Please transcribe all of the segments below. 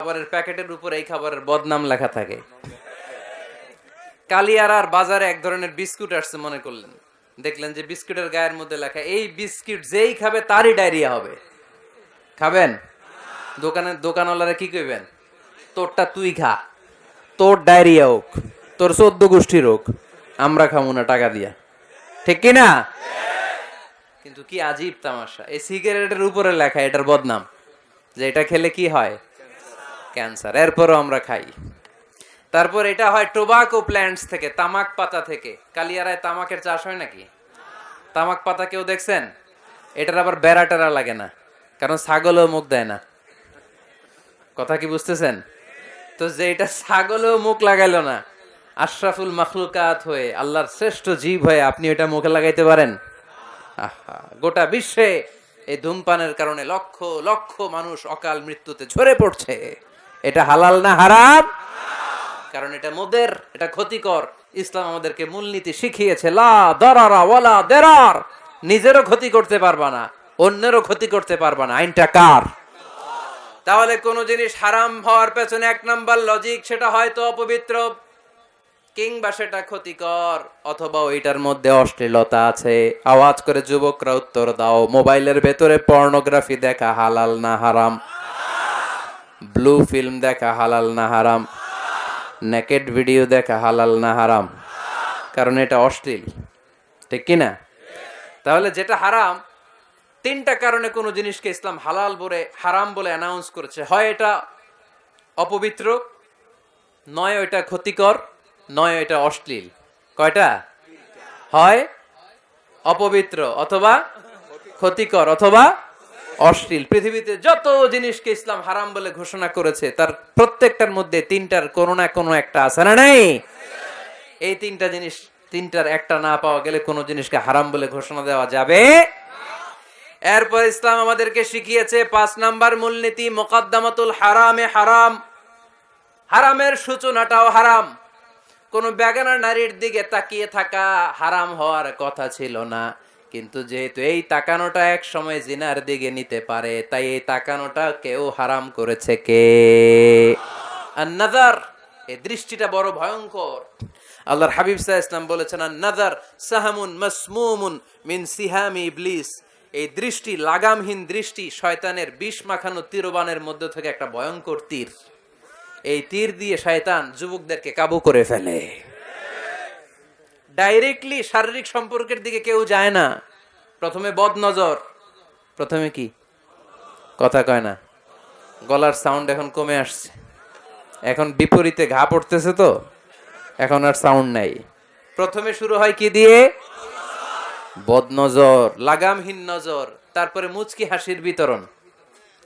খাবারের প্যাকেটের উপর এই খাবারের বদনাম লেখা থাকে। কালিয়ারার বাজারে এক ধরনের বিস্কুট আসছে মনে করলেন, দেখলেন যে বিস্কুটের গায়ের মধ্যে লেখা এই বিস্কুট যেই খাবে তারই ডায়রিয়া হবে। খাবেন? দোকানওয়ালারা কি কইবেন? তোরটা তুই খা, তোর ডায়রিয়া হোক, তোর 14 গোষ্ঠীর হোক, আমরা খাবো না টাকা দিয়া। ঠিক কিনা? কিন্তু কি আজীব তামাশা, এই সিগারেটের উপরে লেখা এটার বদনাম, যে এটা খেলে কি হয়? ক্যান্সার। এরপরও আমরা খাই। তারপর এটা হয় টোবাকো প্ল্যান্টস থেকে, তামাক পাতা থেকে। কালিয়ারায় তামাকের চাষ হয় নাকি? তামাক পাতা কেউ দেখছেন? এটার আবার বেড়া টেরা লাগে না, কারণ ছাগলও মুখ দেয় না। কথা কি বুঝতেছেন? তো যে এটা ছাগলও মুখ লাগাইলো না, আশরাফুল মাখলুকাত হয়ে, আল্লাহর শ্রেষ্ঠ জীব হয়ে আপনি এটা মুখে লাগাইতে পারেন? আহা, গোটা বিশ্বে এই ধূমপানের কারণে লক্ষ লক্ষ মানুষ অকাল মৃত্যুতে ঝরে পড়ছে। এটা হালাল না হারাম? কারণ এটা মদের, এটা ক্ষতিকর। ইসলাম আমাদেরকে মূলনীতি শিখিয়েছে, লা দারারা ওয়ালা দিরার। নিজেরও ক্ষতি করতে পারবা না, অন্যেরও ক্ষতি করতে পারবা না। আইনটা কার? তাহলে কোন জিনিস হারাম হওয়ার পেছনে এক নাম্বার লজিক, সেটা হয়তো অপবিত্র, কিংবা সেটা ক্ষতিকর, অথবা ওইটার মধ্যে অশ্লীলতা আছে। আওয়াজ করে যুবকরা উত্তর দাও, মোবাইলের ভেতরে পর্নোগ্রাফি দেখা হালাল না হারাম? ব্লু ফিল্ম দেখা হালাল না হারাম? নেকেড ভিডিও দেখা হালাল না হারাম? কারণ এটা অশ্লীল। ঠিক কিনা? তাহলে যেটা হারাম, তিনটা কারণে কোনো জিনিসকে ইসলাম হালাল বলে হারাম বলে অ্যানাউন্স করেছে। হয় এটা অপবিত্র, নয় এটা ক্ষতিকর, নয় এটা অশ্লীল। কয়টা? হয় অপবিত্র, অথবা ক্ষতিকর, অথবা অশ্লীল। পৃথিবীতে যত জিনিসকে ইসলাম হারাম বলে ঘোষণা করেছে, তার প্রত্যেকটার মধ্যে তিনটার কোনো না কোনো একটা আছে না নাই? এই তিনটা জিনিস, তিনটার একটা না পাওয়া গেলে কোনো জিনিসকে হারাম বলে ঘোষণা দেওয়া যাবে। এরপর ইসলাম আমাদেরকে শিখিয়েছে 5 নাম্বার মূলনীতি, মুকদ্দামাতুল হারামে হারাম। হারামের সূচনাটাও হারাম। কোন বেগানা নারীর দিকে তাকিয়ে থাকা হারাম হওয়ার কথা ছিল না, কিন্তু যেহেতু এই তাকানোটা এক সময় জিনার দিকে নিতে পারে, তাই এই তাকানোটা কেউ হারাম করেছে। কে? আন-নাযার। এই দৃষ্টিটা বড় ভয়ঙ্কর। আল্লাহর হাবিব সাল্লাল্লাহু আলাইহি ওয়াসাল্লাম বলেছেন, আন-নাযার সাহামুন মাসমুমুন মিন সিহামি ইবলিস। এই দৃষ্টি, লাগামহীন দৃষ্টি, শয়তানের বিষ মাখানো তীরবানের মধ্য থেকে একটা ভয়ঙ্কর তীর। এই তীর দিয়ে শয়তান যুবকদেরকে কাবু করে ফেলে। ডাইরেক্টলি শারীরিক সম্পর্কের দিকে কেউ যায় না, প্রথমে বদ নজর। প্রথমে কি? কথা কয় না, গলার সাউন্ড এখন কমে আসছে, এখন বিপরীতে ঘা পড়তেছে, তো এখন আর সাউন্ড নাই। প্রথমে শুরু হয় কি দিয়ে? বদ নজর, লাগামহীন নজর। তারপরে মুচকি হাসির বিতরণ,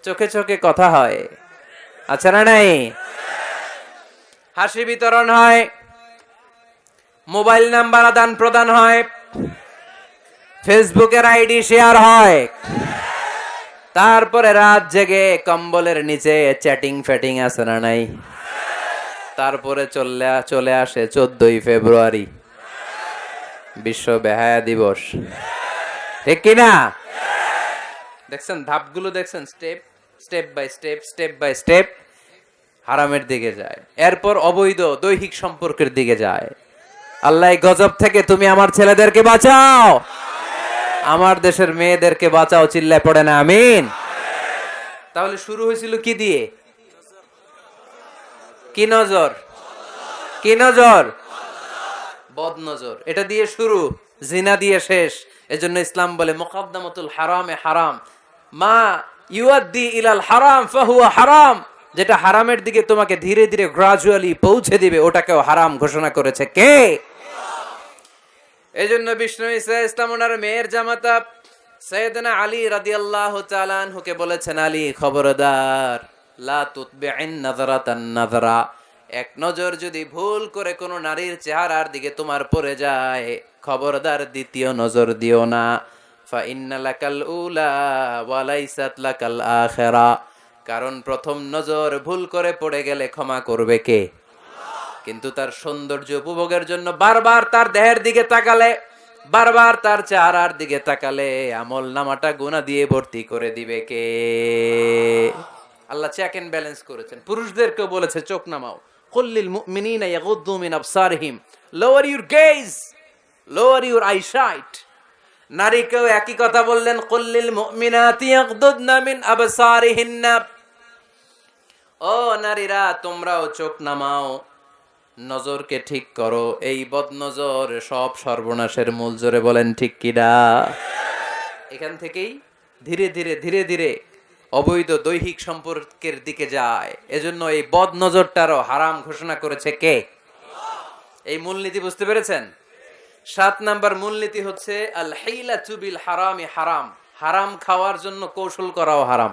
চোখে চোখে কথা হয়, আচ্ছা না নাই? হাসি বিতরণ হয়, মোবাইল নাম্বার আদান প্রদান হয়, ফেসবুকের আইডি শেয়ার হয়, তারপরে রাত জেগে কম্বলের নিচে চ্যাটিং ফ্যাটিং আছে না নাই? তারপরে চলে আসে 14ই ফেব্রুয়ারি, বিশ্ব বেহায়া দিবস। ঠিক কিনা? দেখছেন ধাপগুলো, দেখছেন স্টেপ বাই স্টেপ হারামের দিকে যায়। এরপর অবৈধ দৈহিক সম্পর্কের দিকে যায়। আল্লাহ গজব থেকে তুমি আমার ছেলেদেরকে বাঁচাও, আমার দেশের মেয়েদেরকে বাঁচাও, চিল্লায় পড়ে না আমিন। তাহলে শুরু হয়েছিল কি দিয়ে? কি নজর? কি নজর? বদ নজর। এটা দিয়ে শুরু, জিনা দিয়ে শেষ। এজন্য ইসলাম বলে মুকদ্দামাতুল হারামে হারাম। মা ইউআদ্দি ইলাল হারাম ফাহুয়া হারাম। যেটা হারামের দিকে তোমাকে ধীরে ধীরে গ্রাজুয়ালি পৌঁছে দিবে, ওটাকেও হারাম ঘোষণা করেছে কে? এজন্য বিষ্ণু ঈসা ইসলাম ওনার মেয়ের জামাতা সাইয়েদনা আলী রাদিয়াল্লাহু তাআলা আনহুকে বলেছেন, আলী খবরদার, লা তুতবি'ন নাযরাতান নাযরা। এক নজর যদি ভুল করে কোনো নারীর চেহারার দিকে তোমার পড়ে যায়, খবরদার দ্বিতীয় নজর দিও না। ফা ইন্না লাকাল উলা ওয়া লাইসাত লাকাল আখিরা। কারণ প্রথম নজর ভুল করে পড়ে গেলে ক্ষমা করবে কে? কিন্তু তার সৌন্দর্য উপভোগের জন্য বারবার তার দেহের দিকে তাকালে, বারবার তার চেহারার দিকে তাকালে আমল নামাটা গুনাহ দিয়ে ভর্তি করে দিবে কে? আল্লাহ চেক এন্ড ব্যালেন্স করেছেন। পুরুষদেরকেও বলেছে চোখ নামাও, কুল্লিল মুমিনিনা ইয়াগুদ্দু মিন আবসারিহিম, lower your gaze, lower your eyesight. নারীকেও একই কথা বললেন, কুল্লিল মুমিনাতি ইয়াগুদ্দুনা মিন আবসারিহিন্না, ও নারীরা তোমরাও চোখ নামাও, নজরকে ঠিক করো, এই বদনজর সব সর্বনাশের মূল। জোরে বলেন ঠিক কিনা? এখান থেকেই ধীরে ধীরে ধীরে ধীরে অবৈধ দৈহিক সম্পর্কের দিকে যায়। এজন্য এই বদ নজরটারও হারাম ঘোষণা করেছে কে? এই মূলনীতি বুঝতে পেরেছেন? 7 নাম্বার মূলনীতি হচ্ছে আল হিলাতু বিল হারামি হারাম, হারাম খাওয়ার জন্য কৌশল করাও হারাম।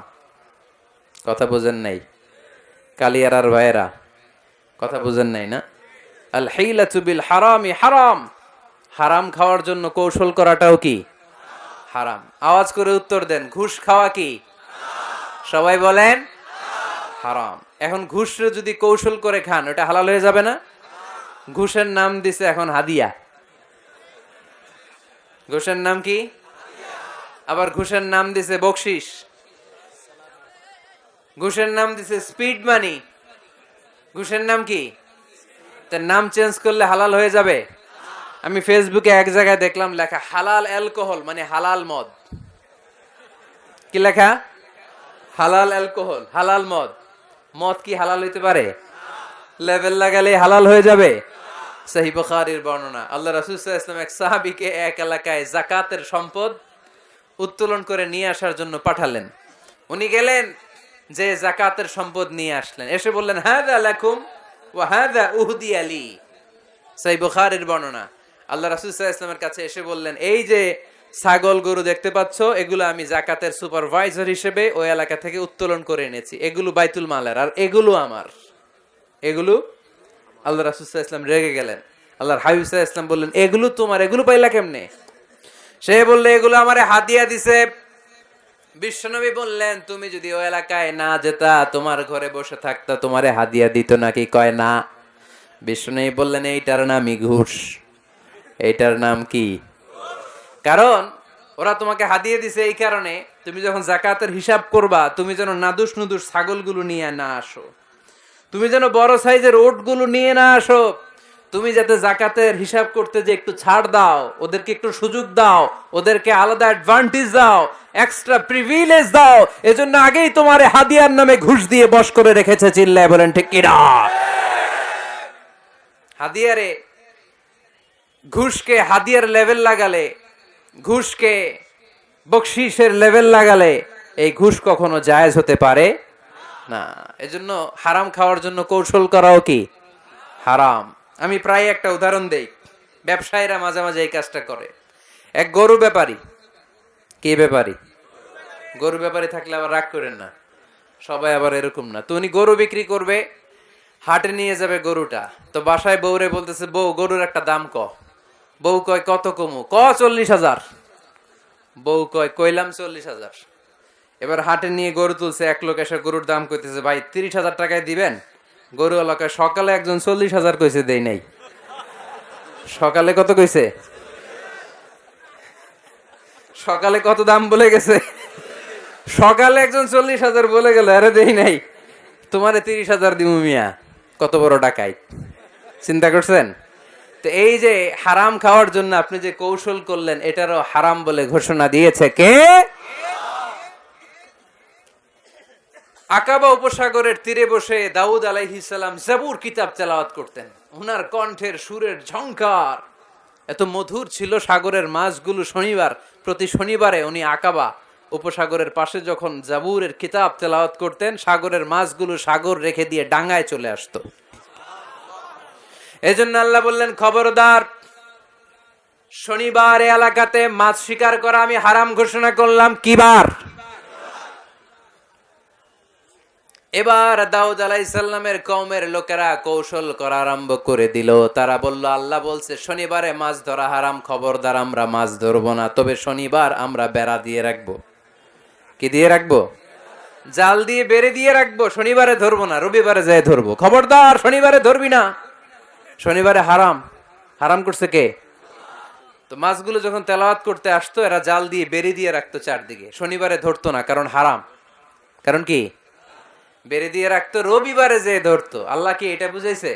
কথা বুঝেন নাই কালিয়ারার ভাইয়েরা? কথা বুঝেন নাই না? আল হিলাতু বিল হারামি হারাম, হারাম খাওয়ার জন্য কৌশল করাটাও কি হারাম? আওয়াজ করে উত্তর দেন, ঘুষ খাওয়া কি? সবাই বলেন হারাম। এখন ঘুষরে যদি কৌশল করে খান ওটা হালাল হয়ে যাবে না? ঘুষের নাম দিছে এখন হাদিয়া। ঘুষের নাম কি? আবার ঘুষের নাম দিছে বকশিস, ঘুষের নাম দিছে স্পিড মানি। ঘুষের নাম কি? তার নাম চেঞ্জ করলে হালাল হয়ে যাবে? আমি ফেসবুকে এক জায়গায় দেখলাম লেখা হালাল অ্যালকোহল মানে হালাল মদ। কি লেখা? হালাল অ্যালকোহল, হালাল মদ। মদ কি হালাল হইতে পারে? লেভেল লাগালে হালাল হয়ে যাবে? সহিহ বুখারীর বর্ণনা, আল্লাহ রাসূল সাল্লাল্লাহু আলাইহি ওয়াসাল্লাম এক সাহাবীকে এক এলাকায় যাকাতের সম্পদ উত্তোলন করে নিয়ে আসার জন্য পাঠালেন। উনি গেলেন, যে যাকাতের সম্পদ নিয়ে আসলেন, এসে বললেন হাযা লাকুম ওয়া হাযা উহদিয়া লি। সহিহ বুখারীর বর্ণনা, আল্লাহ রাসূল সাল্লাল্লাহু আলাইহি ওয়াসাল্লামের কাছে এসে বললেন, এই যে ছাগল গরু দেখতে পাচ্ছ, এগুলো আমি যাকাতের সুপারভাইজার হিসেবে ওই এলাকা থেকে উত্তোলন করে এনেছি, এগুলো বাইতুল মালের, আর এগুলো আমার। এগুলো আল্লাহ রাসূল সাল্লাল্লাহু আলাইহি ওয়াসাল্লাম রেগে গেলেন। আল্লাহর হাবিব সাল্লাল্লাহু আলাইহি ওয়াসাল্লাম বললেন, এগুলো তোমার, এগুলো পাইলা কেমনে? সে বললে, এগুলো আমারে হাদিয়া দিছে। বিশ্বনবী বললেন, তুমি যদি ওই এলাকায় না যেতা, তোমার ঘরে বসে থাকতা, তোমারে হাদিয়া দিত নাকি? কয় না। বিশ্বনবী বললেন, এইটার নামই ঘুষ। এইটার নাম কি? কারণ ওরা তোমাকে হাদিয়া দিছে এই কারণে, তুমি যখন যাকাতের হিসাব করবা, তুমি যেন নাদুস নুদুস ছাগলগুলো নিয়ে না আসো, তুমি যেন বড় সাইজের ওটগুলো নিয়ে না আসো, তুমি যাতে যাকাতের হিসাব করতে যে একটু ছাড় দাও, ওদেরকে একটু সুযোগ দাও, ওদেরকে আলাদা অ্যাডভান্টেজ দাও, এক্সট্রা প্রিভিলেজ দাও, এজন্য আগেই তোমার হাদিয়ার নামে ঘুষ দিয়ে বশ করে রেখেছে। চিল্লায় বলেন ঠিক কিনা? হাদিয়ারে ঘুষকে হাদিয়ার লেভেল লাগালে, ঘুষকে বকশিসের লেভেল লাগালে এই ঘুষ কখনো জায়েজ হতে পারে না। এজন্য হারাম খাওয়ার জন্য কৌশল করাও কি হারাম। আমি প্রায় একটা উদাহরণ দেই, ব্যবসায়ীরা মাঝে মাঝে এই কাজটা করে। এক গরু ব্যাপারী, কি ব্যাপারী? গরু ব্যাপারী থাকলে আবার রাগ করেন না, সবাই আবার এরকম না। তো উনি গরু বিক্রি করবে, হাটে নিয়ে যাবে গরুটা, তো বাসায় বউরে বলতেছে, বউ গরুর একটা দাম ক। বউ কয় কত কমু? 40,000। বউ কয় কইলাম 40,000। এবার হাটে নিয়ে গরু তুলছে, এক লোক এসে গরুর দাম কইতেছে, ভাই 30,000 টাকায় দিবেন? গরু এলাকায় সকালে একজন 40,000 কইছে, দেই নাই। সকালে কত কইছে? সকালে কত দাম বলে গেছে? সকালে একজন 40,000 বলে গেল, আরে দেই নাই, তোমারে 30,000 দিমু মিয়া। কত বড় ডাকাই! চিন্তা করছেন? তো এই যে হারাম খাওয়ার জন্য আপনি যে কৌশল করলেন, এটারও হারাম বলে ঘোষণা দিয়েছে কে? আকাবা উপসাগরের তীরে বসে দাউদ আলাইহিস সালাম জাবুর কিতাব তেলাওয়াত করতেন। ওনার কণ্ঠের সুরের ঝংকার এত মধুর ছিল, সাগরের মাছগুলো প্রতি শনিবারে উনি আকাবা উপসাগরের পাশে যখন জাবুরের কিতাব তেলাওয়াত করতেন, সাগরের মাছগুলো সাগর রেখে দিয়ে ডাঙায় চলে আসতো। এজন্য আল্লাহ বললেন, খবরদার, শনিবার এলাকাতে মাছ শিকার করা আমি হারাম ঘোষণা করলাম। কি বার? এবার দাউদ আলাইহিস সালামের কওমের লোকেরা কৌশল করা আরম্ভ করে দিল। তারা বলল, আল্লাহ বলছে শনিবারে মাছ ধরা হারাম, খবরদার আমরা মাছ ধরবো না, তবে শনিবার আমরা বেড়া দিয়ে রাখবো। কি দিয়ে রাখবো? জাল দিয়ে বেড়ে দিয়ে রাখবো। শনিবারে ধরবো না, রবিবারে যায় ধরবো। খবরদার, শনিবারে ধরবি না, শনিবারে হারাম। হারাম করছে কে? তো মাছগুলো যখন তেলাওয়াত করতে আসতো, এরা জাল দিয়ে বেড়ে দিয়ে রাখতো চারদিকে, শনিবারে ধরতো না, কারণ হারাম। কারণ কি? বেড়ে দিয়ে রাখতো, রবিবারে যে ধরতো। আল্লাহ কি এটা বুঝাইছে?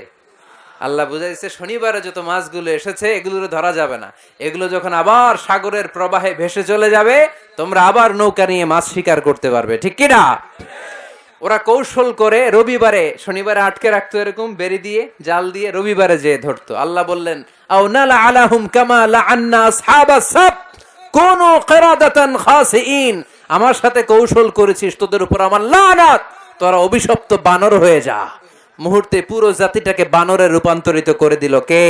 আল্লাহ বুঝাইছে শনিবারে যত মাছগুলো এসেছে এগুলো ধরা যাবে না, এগুলো যখন আবার সাগরের প্রবাহে ভেসে চলে যাবে তোমরা আবার নৌকা নিয়ে মাছ শিকার করতে পারবে, ঠিক কি না? ওরা কৌশল করে রবিবারে, শনিবারে আটকে রাখতো এরকম বেরি দিয়ে, জাল দিয়ে, রবিবারে যে ধরতো। আল্লাহ বললেন আও নালা আলাহুম কামা লাআন্না আসহাবাস সাব কুনু কিরাদাতান খাসিইন, আমার সাথে কৌশল করেছিস, তোদের উপর আমার লানাত, তোরা অভিশপ্ত বানর হয়ে যা। মুহূর্তে পুরো জাতিটাকে বানরে রূপান্তরিত করে দিল কে?